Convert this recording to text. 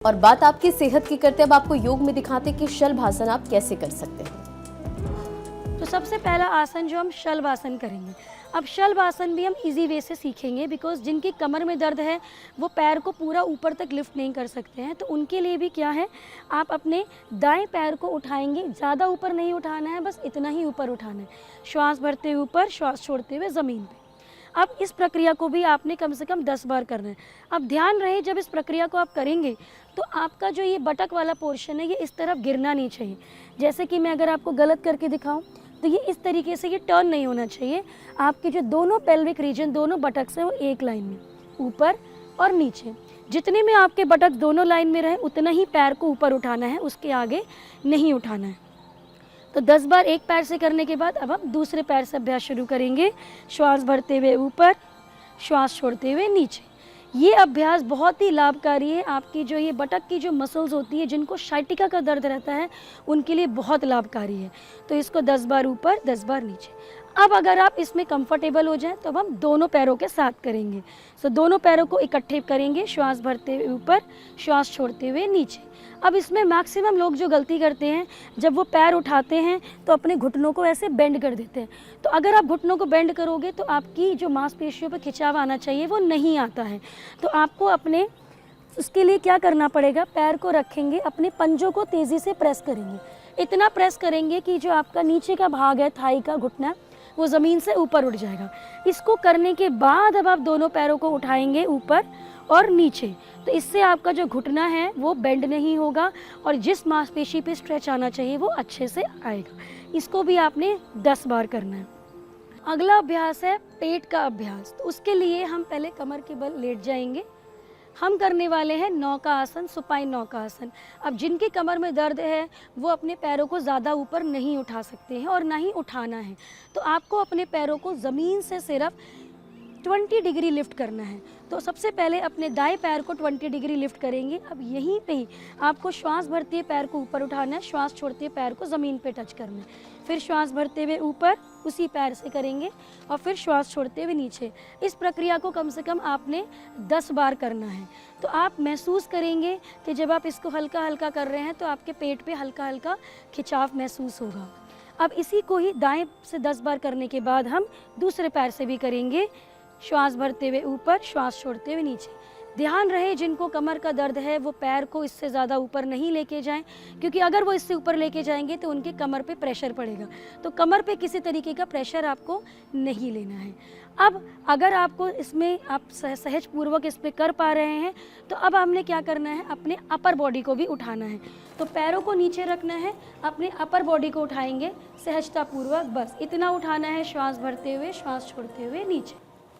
और बात आपकी सेहत की करते हैं, अब आपको योग में दिखाते हैं कि शलभासन आप कैसे कर सकते हैं। तो सबसे पहला आसन जो हम शलभासन करेंगे। अब शलभासन भी हम इजी वे से सीखेंगे बिकॉज जिनकी कमर में दर्द है वो पैर को पूरा ऊपर तक लिफ्ट नहीं कर सकते हैं, तो उनके लिए भी क्या है, आप अपने दाएं पैर को उठाएंगे, ज़्यादा ऊपर नहीं उठाना है, बस इतना ही ऊपर उठाना है। श्वास भरते हुए ऊपर, श्वास छोड़ते हुए ज़मीन पे। अब इस प्रक्रिया को भी आपने कम से कम 10 बार करना है। अब ध्यान रहे जब इस प्रक्रिया को आप करेंगे तो आपका जो ये बटक वाला पोर्शन है ये इस तरफ गिरना नहीं चाहिए। जैसे कि मैं अगर आपको गलत करके दिखाऊं तो ये इस तरीके से ये टर्न नहीं होना चाहिए। आपके जो दोनों पेल्विक रीजन, दोनों बटक्स हैं वो एक लाइन में, ऊपर और नीचे। जितने में आपके बटक दोनों लाइन में रहे उतना ही पैर को ऊपर उठाना है, उसके आगे नहीं उठाना है। तो 10 बार एक पैर से करने के बाद अब हम दूसरे पैर से अभ्यास शुरू करेंगे। श्वास भरते हुए ऊपर, श्वास छोड़ते हुए नीचे। ये अभ्यास बहुत ही लाभकारी है। आपकी जो ये बटक की जो मसल्स होती है, जिनको शाइटिका का दर्द रहता है, उनके लिए बहुत लाभकारी है। तो इसको 10 बार ऊपर, 10 बार नीचे। अब अगर आप इसमें कंफर्टेबल हो जाएं तो अब हम दोनों पैरों के साथ करेंगे। सो दोनों पैरों को इकट्ठे करेंगे, श्वास भरते हुए ऊपर, श्वास छोड़ते हुए नीचे। अब इसमें मैक्सिमम लोग जो गलती करते हैं, जब वो पैर उठाते हैं तो अपने घुटनों को ऐसे बेंड कर देते हैं। तो अगर आप घुटनों को बेंड करोगे तो आपकी जो मांसपेशियों पर खिंचाव आना चाहिए वो नहीं आता है। तो आपको अपने उसके लिए क्या करना पड़ेगा, पैर को रखेंगे, अपने पंजों को तेज़ी से प्रेस करेंगे। इतना प्रेस करेंगे कि जो आपका नीचे का भाग है, थाई का घुटना, वो ज़मीन से ऊपर उठ जाएगा। इसको करने के बाद अब आप दोनों पैरों को उठाएंगे ऊपर और नीचे। तो इससे आपका जो घुटना है वो बेंड नहीं होगा और जिस मांसपेशी पे स्ट्रेच आना चाहिए वो अच्छे से आएगा। इसको भी आपने 10 बार करना है। अगला अभ्यास है पेट का अभ्यास। तो उसके लिए हम पहले कमर के बल लेट जाएंगे। हम करने वाले हैं नौका आसन, सुपाइन नौका आसन। अब जिनकी कमर में दर्द है वो अपने पैरों को ज़्यादा ऊपर नहीं उठा सकते हैं और ना ही उठाना है। तो आपको अपने पैरों को ज़मीन से सिर्फ 20 डिग्री लिफ्ट करना है। तो सबसे पहले अपने दाएं पैर को 20 डिग्री लिफ्ट करेंगे। अब यहीं पे ही आपको श्वास भरते हुए पैर को ऊपर उठाना है, श्वास छोड़ते हुए पैर को ज़मीन पे टच करना है। फिर श्वास भरते हुए ऊपर उसी पैर से करेंगे और फिर श्वास छोड़ते हुए नीचे। इस प्रक्रिया को कम से कम आपने 10 बार करना है। तो आप महसूस करेंगे कि जब आप इसको हल्का हल्का कर रहे हैं तो आपके पेट पे हल्का हल्का खिंचाव महसूस होगा। अब इसी को ही दाएं से 10 बार करने के बाद हम दूसरे पैर से भी करेंगे। श्वास भरते हुए ऊपर, श्वास छोड़ते हुए नीचे। ध्यान रहे जिनको कमर का दर्द है वो पैर को इससे ज़्यादा ऊपर नहीं लेके जाएं, क्योंकि अगर वो इससे ऊपर लेके जाएंगे तो उनके कमर पे प्रेशर पड़ेगा। तो कमर पे किसी तरीके का प्रेशर आपको नहीं लेना है। अब अगर आपको इसमें आप सहज पूर्वक इस पर कर पा रहे हैं तो अब हमने क्या करना है, अपने अपर बॉडी को भी उठाना है। तो पैरों को नीचे रखना है, अपने अपर बॉडी को उठाएंगे सहजतापूर्वक, बस इतना उठाना है। श्वास भरते हुए, श्वास छोड़ते हुए नीचे।